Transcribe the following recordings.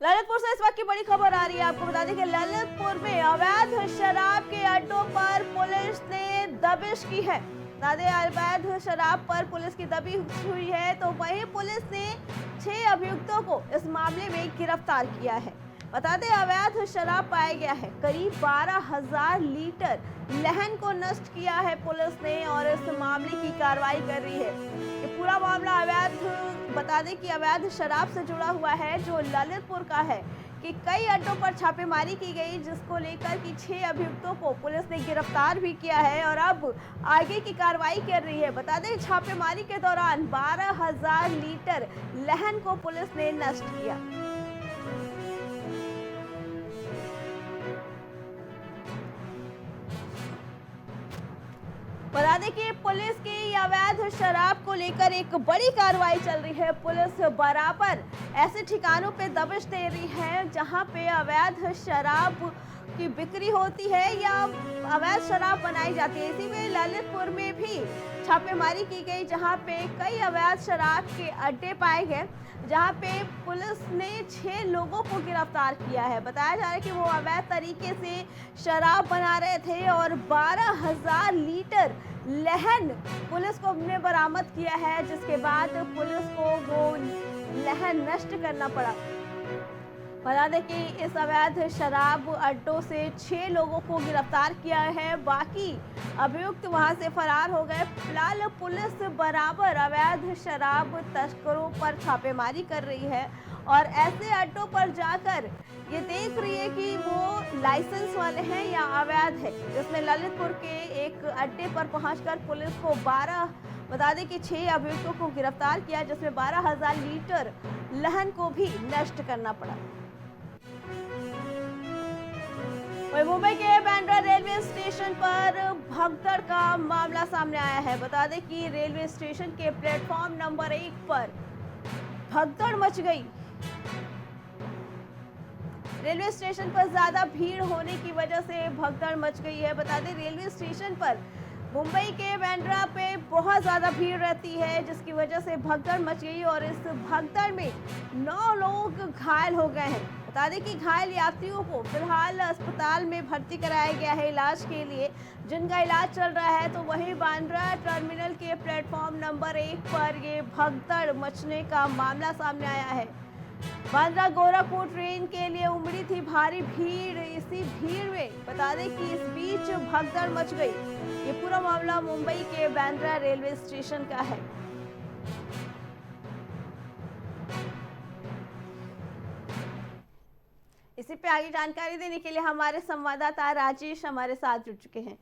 ललितपुर से इस वक्त की बड़ी खबर आ रही है। आपको बता दें कि ललितपुर में अवैध शराब के अड्डों पर पुलिस ने दबिश की है। बता दें अवैध शराब पर पुलिस की दबिश हुई है, तो वहीं पुलिस ने 6 अभियुक्तों को इस मामले में गिरफ्तार किया है। बता दें अवैध शराब पाया गया है, करीब 12,000 लीटर लहन को नष्ट किया है पुलिस ने और इस मामले की कार्रवाई कर रही है। ये पूरा मामला अवैध, बता दें कि अवैध शराब से जुड़ा हुआ है जो ललितपुर का है कि कई अड्डों पर छापेमारी की गई, जिसको लेकर कि 6 अभियुक्तों को पुलिस ने गिरफ्तार भी किया है और अब आगे की कार्रवाई कर रही है। बता दें छापेमारी के दौरान 12,000 लीटर लहन को पुलिस ने नष्ट किया। बता दें कि पुलिस की अवैध शराब को लेकर एक बड़ी कार्रवाई चल रही है। पुलिस बराबर ऐसे ठिकानों पे दबिश दे रही है जहां पे अवैध शराब की बिक्री होती है या अवैध शराब बनाई जाती है। इसी में ललितपुर में भी छापेमारी की गई जहां पे कई अवैध शराब के अड्डे पाए गए, जहां पे पुलिस ने 6 लोगों को गिरफ्तार किया है। बताया जा रहा है कि वो अवैध तरीके से शराब बना रहे थे और 12,000 लीटर लहन पुलिस को ने बरामद किया है, जिसके बाद पुलिस को वो लहन नष्ट करना पड़ा। बता दें कि इस अवैध शराब अड्डों से 6 लोगों को गिरफ्तार किया है, बाकी अभियुक्त वहां से फरार हो गए। फिलहाल पुलिस बराबर अवैध शराब तस्करों पर छापेमारी कर रही है और ऐसे अड्डों पर जाकर ये देख रही है कि वो लाइसेंस वाले हैं या अवैध है, जिसमें ललितपुर के एक अड्डे पर पहुंचकर पुलिस को 12, बता दें कि 6 अभियुक्तों को गिरफ्तार किया, जिसमें 12,000 लीटर लहन को भी नष्ट करना पड़ा। मुंबई के बांद्रा रेलवे स्टेशन पर भगदड़ का मामला सामने आया है। बता दें कि रेलवे स्टेशन के प्लेटफॉर्म नंबर 1 पर भगदड़ मच गई। रेलवे स्टेशन पर ज्यादा भीड़ होने की वजह से भगदड़ मच गई है। बता दें रेलवे स्टेशन पर मुंबई के बांद्रा पे बहुत ज्यादा भीड़ रहती है, जिसकी वजह से भगदड़ मच गई और इस भगदड़ में 9 लोग घायल हो गए हैं। बता दें कि घायल यात्रियों को फिलहाल अस्पताल में भर्ती कराया गया है इलाज के लिए, जिनका इलाज चल रहा है। तो वहीं बांद्रा टर्मिनल के प्लेटफॉर्म नंबर 1 पर ये भगदड़ मचने का मामला सामने आया है। बांद्रा गोरखपुर ट्रेन के लिए उमड़ी थी भारी भीड़। इसी भीड़ में बता दें कि इस बीच भगदड़ मच गई। ये पूरा मामला मुंबई के बांद्रा रेलवे स्टेशन का है। इसी पे आगे जानकारी देने के लिए हमारे संवाददाता राजेश हमारे साथ जुड़ चुके हैं।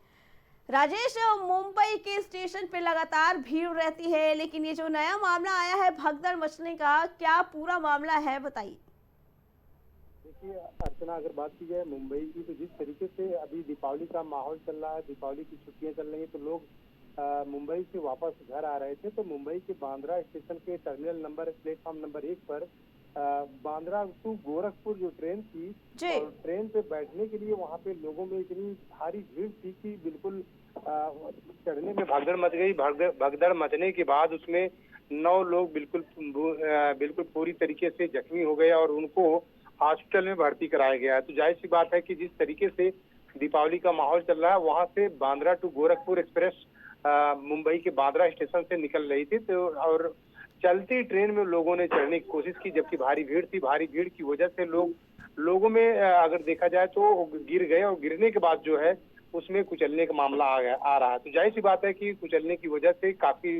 राजेश, मुंबई के स्टेशन पे लगातार भीड़ रहती है, लेकिन ये जो नया मामला आया है भगदड़ मचने का, क्या पूरा मामला है, बताइए। देखिए अर्चना, अगर बात की जाए मुंबई की, तो जिस तरीके से अभी दीपावली का माहौल चल रहा है, दीपावली की छुट्टियां चल रही है, तो लोग मुंबई से वापस घर आ रहे थे। तो मुंबई के बांद्रा स्टेशन के टर्मिनल नंबर प्लेटफॉर्म नंबर 1 पर बांद्रा टू गोरखपुर जो ट्रेन थी, और ट्रेन पे बैठने के लिए वहाँ पे लोगों में इतनी भारी भीड़ थी कि बिल्कुल चढ़ने में भगदड़ मच गई। भगदड़ मचने के बाद उसमें 9 लोग बिल्कुल पूरी तरीके से जख्मी हो गए और उनको हॉस्पिटल में भर्ती कराया गया है। तो जाहिर सी बात है कि जिस तरीके से दीपावली का माहौल चल रहा है, वहाँ से बांद्रा टू गोरखपुर एक्सप्रेस मुंबई के बांद्रा स्टेशन से निकल रही थी, तो और चलती ट्रेन में लोगों ने चढ़ने की कोशिश की, जबकि भारी भीड़ थी। भारी भीड़ की वजह से लोगों में अगर देखा जाए तो गिर गए और गिरने के बाद जो है उसमें कुचलने का मामला आ रहा है। तो जाहिर सी बात है कि कुचलने की वजह से काफी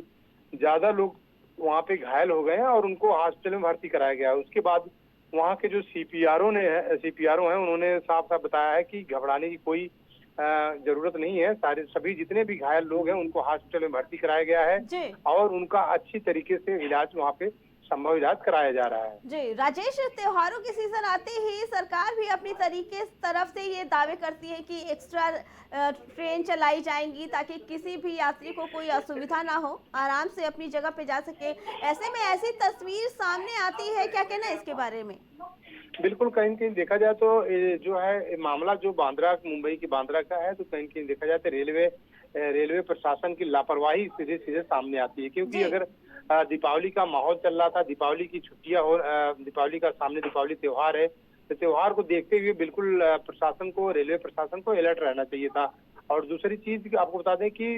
ज्यादा लोग वहाँ पे घायल हो गए हैं और उनको हॉस्पिटल में भर्ती कराया गया है। उसके बाद वहाँ के जो सीपीआरओ हैं, उन्होंने साफ साफ बताया है कि घबराने की कोई जरूरत नहीं है। सभी जितने भी घायल लोग हैं उनको हॉस्पिटल में भर्ती कराया गया है और उनका अच्छी तरीके से इलाज वहाँ पे संभव इलाज कराया जा रहा है। जी राजेश, त्योहारों की सीजन आते ही सरकार भी अपनी तरफ से ये दावे करती है कि एक्स्ट्रा ट्रेन चलाई जाएंगी ताकि किसी भी यात्री को कोई असुविधा ना हो, आराम से अपनी जगह पे जा सके। ऐसे में ऐसी तस्वीर सामने आती है, क्या कहना है इसके बारे में? बिल्कुल, कहीं न कहीं देखा जाए तो जो है मामला जो मुंबई की बांद्रा का है, तो कहीं न कहीं देखा जाए तो रेलवे प्रशासन की लापरवाही सीधे सामने आती है। क्योंकि अगर दीपावली का माहौल चल रहा था, दीपावली की छुट्टियां दीपावली का सामने दीपावली त्योहार है, तो त्योहार को देखते हुए बिल्कुल प्रशासन को, रेलवे प्रशासन को अलर्ट रहना चाहिए था। और दूसरी चीज आपको बता दें कि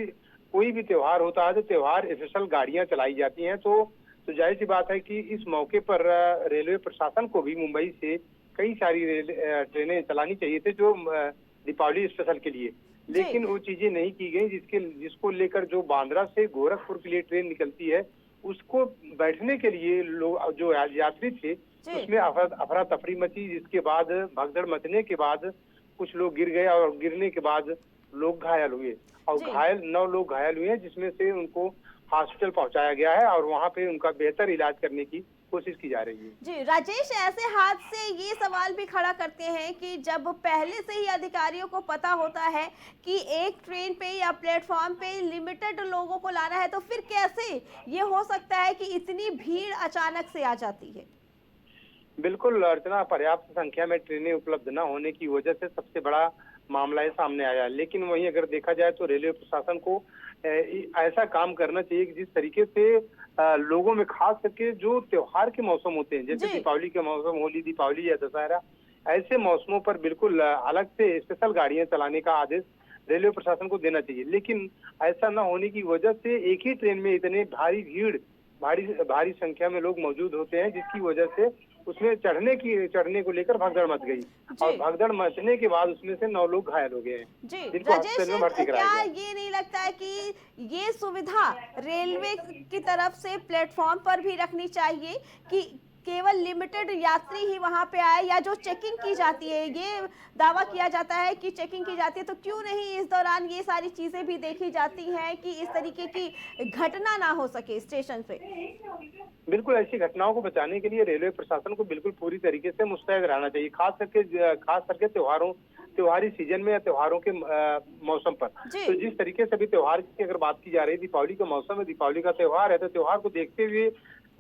कोई भी त्योहार होता है तो त्योहार स्पेशल गाड़ियां चलाई जाती हैं, तो जाहिर सी बात है कि इस मौके पर रेलवे प्रशासन को भी मुंबई से कई सारी ट्रेनें चलानी चाहिए थे जो दीपावली स्पेशल के लिए, लेकिन वो चीजें नहीं की गई, जिसको लेकर जो बांद्रा से गोरखपुर के लिए ट्रेन निकलती है उसको बैठने के लिए लोग, जो यात्री थे, उसमें अफरा तफरी मची, जिसके बाद भगदड़ मचने के बाद कुछ लोग गिर गए और गिरने के बाद लोग घायल हुए और 9 लोग घायल हुए, जिसमें से उनको हॉस्पिटल पहुंचाया गया है और वहां पे उनका बेहतर इलाज करने की कोशिश की जा रही है। जी राजेश, ऐसे हादसे ये सवाल भी खड़ा करते हैं कि जब पहले से ही अधिकारियों को पता होता है कि एक ट्रेन पे या प्लेटफॉर्म पे लिमिटेड लोगों को लाना है, तो फिर कैसे ये हो सकता है कि इतनी भीड़ अचानक से आ जाती है? बिल्कुल अर्चना, पर्याप्त संख्या में ट्रेनें उपलब्ध न होने की वजह से सबसे बड़ा मामला ये सामने आया। लेकिन वहीं अगर देखा जाए तो रेलवे प्रशासन को ऐसा काम करना चाहिए कि जिस तरीके से लोगों में, खास करके जो त्योहार के मौसम होते हैं, जैसे दीपावली के मौसम, होली, दीपावली या दशहरा, ऐसे मौसमों पर बिल्कुल अलग से स्पेशल गाड़ियां चलाने का आदेश रेलवे प्रशासन को देना चाहिए। लेकिन ऐसा न होने की वजह से एक ही ट्रेन में इतने भारी भीड़, भारी संख्या में लोग मौजूद होते हैं, जिसकी वजह से उसमें चढ़ने को लेकर भगदड़ मच गई और भगदड़ मचने के बाद उसमें से 9 लोग घायल हो गए हैं। जी राजेश, क्या ये नहीं लगता है कि ये सुविधा रेलवे की तरफ से प्लेटफॉर्म पर भी रखनी चाहिए कि केवल लिमिटेड यात्री ही वहां पे आए, या जो चेकिंग की जाती है, ये दावा किया जाता है कि चेकिंग की जाती है, तो क्यों नहीं इस दौरान ये सारी चीजें भी देखी जाती हैं कि इस तरीके की घटना ना हो सके स्टेशन पे? बिल्कुल, ऐसी घटनाओं को बचाने के लिए रेलवे प्रशासन को बिल्कुल पूरी तरीके से मुस्तैद रहना चाहिए, खास करके त्योहारी सीजन में या त्योहारों के मौसम पर। तो जिस तरीके से अभी त्योहार की अगर बात की जा रही है, दीपावली का मौसम है, दीपावली का त्योहार है, तो त्योहार को देखते हुए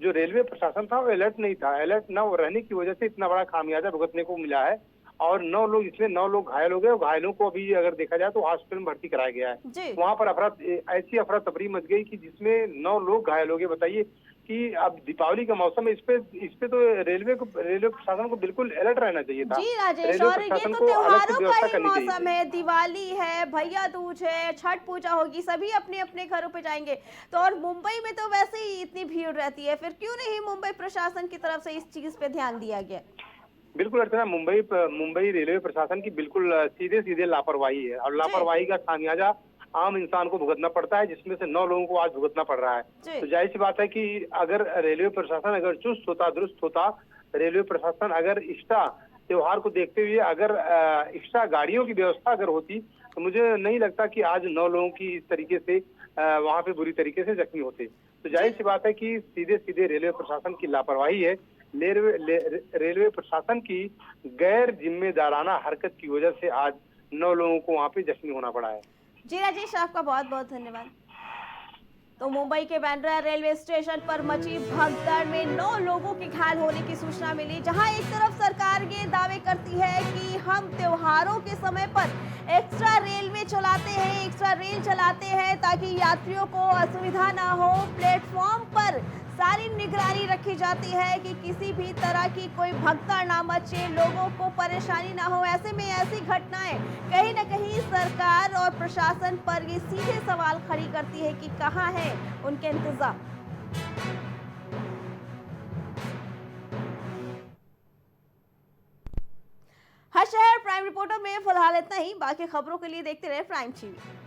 जो रेलवे प्रशासन था वो अलर्ट नहीं था। अलर्ट न रहने की वजह से इतना बड़ा खामियाजा भुगतने को मिला है और 9 लोग घायल हो गए और घायलों को अभी अगर देखा जाए तो हॉस्पिटल में भर्ती कराया गया है। वहां पर ऐसी अफरा तफरी मच गई कि जिसमें 9 लोग घायल हो गए। बताइए कि अब दीपावली का मौसम है, इस पे तो रेलवे प्रशासन को बिल्कुल अलर्ट रहना चाहिए था। जी राजेश, और ये तो त्योहारों का ही मौसम है, दिवाली है, भैया दूज है, छठ पूजा होगी, सभी अपने अपने घरों पे जाएंगे, तो और मुंबई में तो वैसे ही इतनी भीड़ रहती है, फिर क्यों नहीं मुंबई प्रशासन की तरफ से इस चीज पे ध्यान दिया गया? बिल्कुल अर्चना, मुंबई रेलवे प्रशासन की बिल्कुल सीधे लापरवाही है और लापरवाही का खामियाजा आम इंसान को भुगतना पड़ता है, जिसमें से 9 लोगों को आज भुगतना पड़ रहा है। तो जाहिर सी बात है कि अगर रेलवे प्रशासन अगर चुस्त होता, दुरुस्त होता, रेलवे प्रशासन अगर एक्स्ट्रा त्योहार को देखते हुए अगर एक्स्ट्रा गाड़ियों की व्यवस्था अगर होती, तो मुझे नहीं लगता कि आज 9 लोगों की इस तरीके से वहां पे बुरी तरीके से जख्मी होते। तो जाहिर सी बात है कि सीधे रेलवे प्रशासन की लापरवाही है, रेलवे प्रशासन की गैर जिम्मेदाराना हरकत की वजह से आज 9 लोगों को वहां पे जख्मी होना पड़ा है। जी राजेश, आपका बहुत बहुत धन्यवाद। तो मुंबई के बांद्रा रेलवे स्टेशन पर मची भगदड़ में 9 लोगों के घायल होने की सूचना मिली, जहां एक तरफ सरकार ये दावे करती है कि हम त्योहारों के समय पर एक्स्ट्रा रेलवे चलाते हैं, एक्स्ट्रा रेल चलाते हैं ताकि यात्रियों को असुविधा ना हो, प्लेटफॉर्म पर सारी निगरानी रखी जाती है कि किसी भी तरह की कोई भगदड़ ना मचे, लोगों को परेशानी ना हो। ऐसे में ऐसी घटनाएं कहीं न कहीं सरकार और प्रशासन पर ये सीधे सवाल खड़ी करती है कि कहाँ है उनके इंतजाम। हर शहर प्राइम रिपोर्टर में फिलहाल इतना ही, बाकी खबरों के लिए देखते रहे प्राइम टीवी।